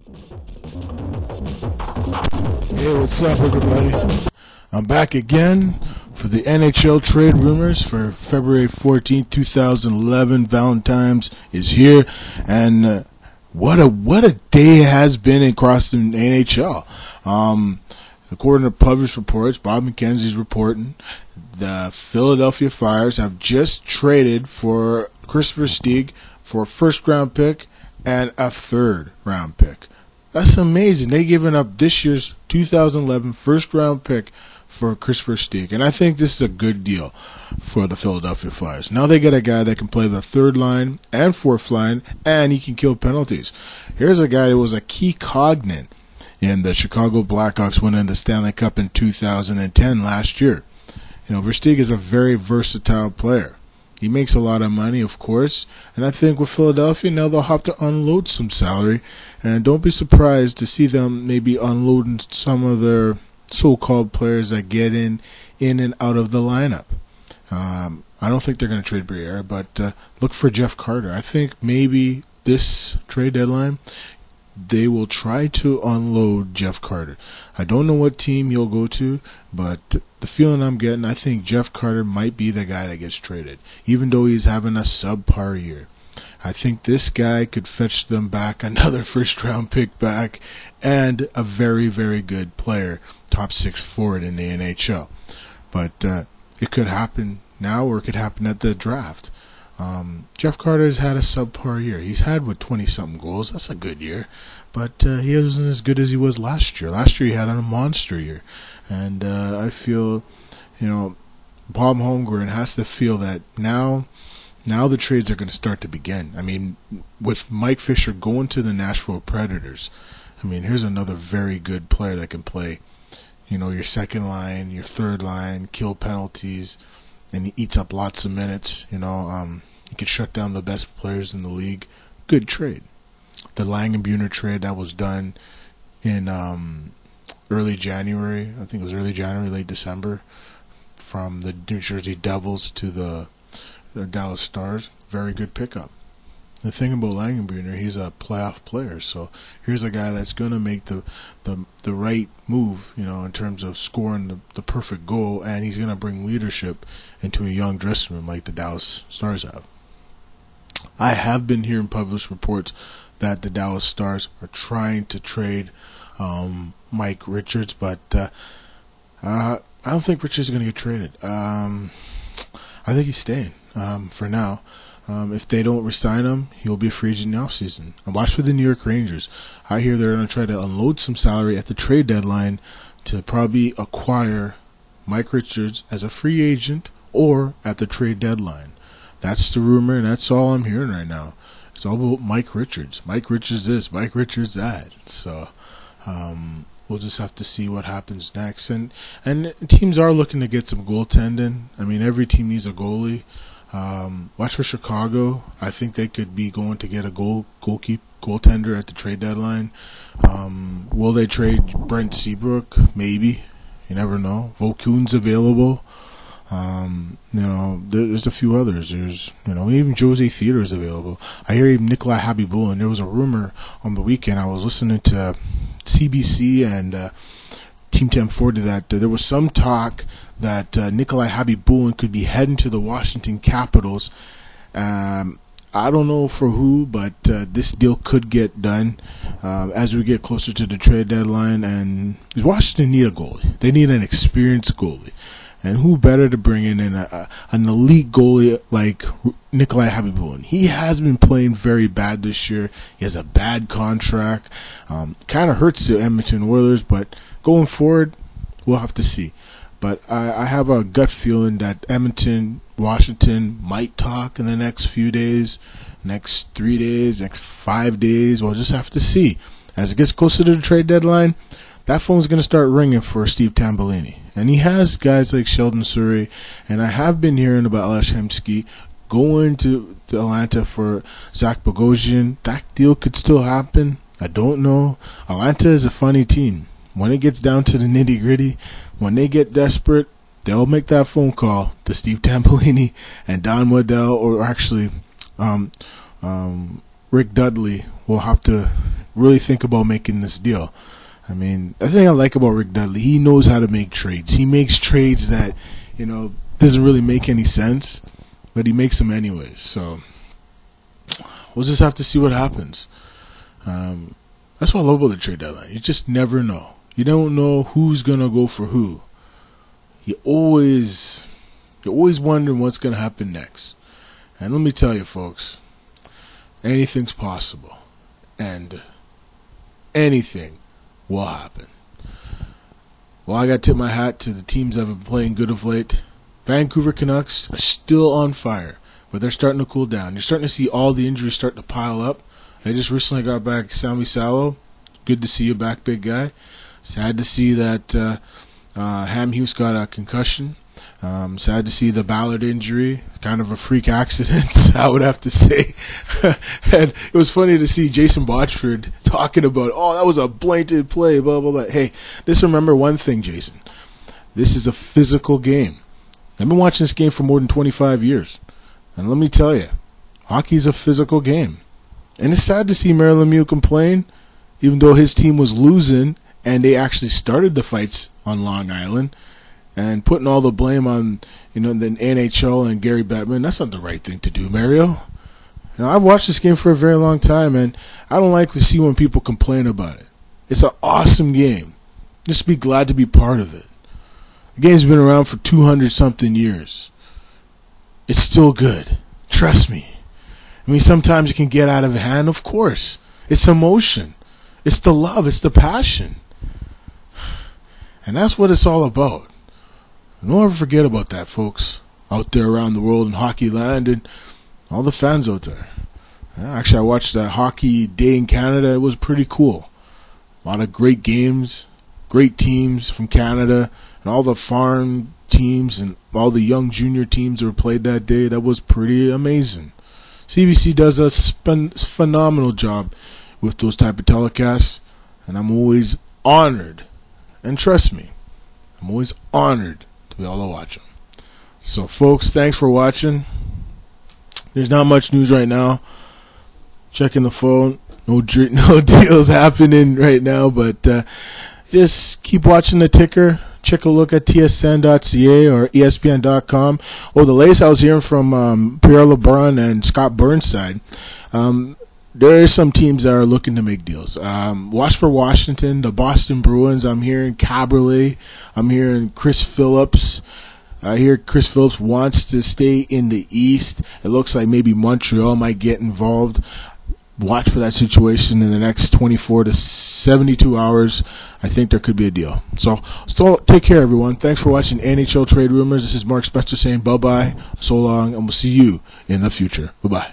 Hey, what's up, everybody? I'm back again for the NHL trade rumors for February 14th, 2011. Valentine's is here, and what a day it has been across the NHL. According to published reports, Bob McKenzie's reporting, the Philadelphia Flyers have just traded for Chris Versteeg for a first-round pick and a third-round pick. That's amazing. They've given up this year's 2011 first-round pick for Chris Versteeg, and I think this is a good deal for the Philadelphia Flyers. Now they get a guy that can play the third line and fourth line, and he can kill penalties. Here's a guy who was a key cognate in the Chicago Blackhawks winning the Stanley Cup in 2010 last year. You know, Versteeg is a very versatile player. He makes a lot of money, of course, and I think with Philadelphia now they'll have to unload some salary, and don't be surprised to see them maybe unloading some of their so-called players that get in and out of the lineup. I don't think they're going to trade Briere, but look for Jeff Carter. I think maybe this trade deadline they will try to unload Jeff Carter. I don't know what team he'll go to, but the feeling I'm getting, I think Jeff Carter might be the guy that gets traded, even though he's having a subpar year. I think this guy could fetch them back another first-round pick back and a very, very good player, top six forward in the NHL. But it could happen now or it could happen at the draft. Jeff Carter has had a subpar year. He's had 20-something goals. That's a good year. But he wasn't as good as he was last year. Last year he had a monster year. And I feel, Bob Holmgren has to feel that now the trades are going to start to begin. I mean, with Mike Fisher going to the Nashville Predators, here's another very good player that can play, your second line, your third line, kill penalties, and he eats up lots of minutes. He can shut down the best players in the league. Good trade. The Langenbuehner trade that was done in early January. I think it was early January, late December, from the New Jersey Devils to the Dallas Stars. Very good pickup. The thing about Langenbuehner, he's a playoff player, so here's a guy that's going to make the right move, in terms of scoring the perfect goal, and he's going to bring leadership into a young dressing room like the Dallas Stars have. I have been hearing published reports that the Dallas Stars are trying to trade Mike Richards, but I don't think Richards is going to get traded. I think he's staying for now. If they don't resign him, he'll be a free agent in the offseason. And watch for the New York Rangers. I hear they're going to try to unload some salary at the trade deadline to probably acquire Mike Richards as a free agent or at the trade deadline. That's the rumor, and that's all I'm hearing right now. It's all about Mike Richards. Mike Richards this, Mike Richards that. So we'll just have to see what happens next. And teams are looking to get some goaltending. Every team needs a goalie. Watch for Chicago. I think they could be going to get a goaltender at the trade deadline. Will they trade Brent Seabrook? Maybe. You never know. Vokun's available. There's a few others. There's, even Jose Theodore is available. I hear even Nikolai Habibulin. There was a rumor on the weekend. I was listening to CBC and Team 1040 that there was some talk that Nikolai Habibulin could be heading to the Washington Capitals. I don't know for who, but this deal could get done as we get closer to the trade deadline. And Washington need a goalie. They need an experienced goalie. And who better to bring in an elite goalie like Nikolai Habibulin? He has been playing very bad this year. He has a bad contract. Kind of hurts the Edmonton Oilers, but going forward, we'll have to see. But I have a gut feeling that Edmonton, Washington might talk in the next few days, next 3 days, next 5 days. We'll just have to see. As it gets closer to the trade deadline, that phone's going to start ringing for Steve Tambellini. And he has guys like Sheldon Surrey, and I have been hearing about Alex Hemsky going to Atlanta for Zach Bogosian. That deal could still happen. I don't know. Atlanta is a funny team. When it gets down to the nitty-gritty, when they get desperate, they'll make that phone call to Steve Tambellini and Don Waddell, or actually Rick Dudley will have to really think about making this deal. I mean, the thing I like about Rick Dudley, he knows how to make trades. He makes trades that, doesn't really make any sense, but he makes them anyways. So we'll just have to see what happens. That's what I love about the trade deadline. You just never know. You don't know who's gonna go for who. You're always wondering what's gonna happen next. And let me tell you, folks, anything's possible, and anything will happen. Well, I got to tip my hat to the teams that have been playing good of late. Vancouver Canucks are still on fire, but they're starting to cool down. You're starting to see all the injuries start to pile up. I just recently got back Sami Salo. Good to see you back, big guy. Sad to see that Ham Hughes got a concussion. Sad to see the Ballard injury. Kind of a freak accident, I would have to say. And it was funny to see Jason Botchford talking about, that was a blatant play, blah, blah, blah. Hey, just remember one thing, Jason. This is a physical game. I've been watching this game for more than 25 years. And let me tell you, hockey's a physical game. And it's sad to see Mario Lemieux complain, even though his team was losing and they actually started the fights on Long Island, and putting all the blame on the NHL and Gary Bettman. That's not the right thing to do, Mario. I've watched this game for a very long time, and I don't like to see when people complain about it. It's an awesome game. Just be glad to be part of it. The game's been around for 200-something years. It's still good. Trust me. I mean, sometimes it can get out of hand, of course. It's emotion. It's the love. It's the passion. And that's what it's all about. Don't ever forget about that, folks, out there around the world in hockey land and all the fans out there. Actually, I watched that hockey day in Canada. It was pretty cool. A lot of great games, great teams from Canada, and all the farm teams and all the young junior teams that were played that day. That was pretty amazing. CBC does a phenomenal job with those type of telecasts, and I'm always honored. And trust me, I'm always honored to be able to watch them. So, folks, thanks for watching. There's not much news right now. Checking the phone. No deals happening right now, but just keep watching the ticker. Check a look at tsn.ca or espn.com. The latest I was hearing from Pierre LeBrun and Scott Burnside, there are some teams that are looking to make deals. Watch for Washington, the Boston Bruins. I'm hearing Caberlet. I'm hearing Chris Phillips. I hear Chris Phillips wants to stay in the East. It looks like maybe Montreal might get involved. Watch for that situation in the next 24 to 72 hours. I think there could be a deal. So take care, everyone. Thanks for watching NHL Trade Rumors. This is Mark Spencer saying bye-bye, so long, and we'll see you in the future. Bye-bye.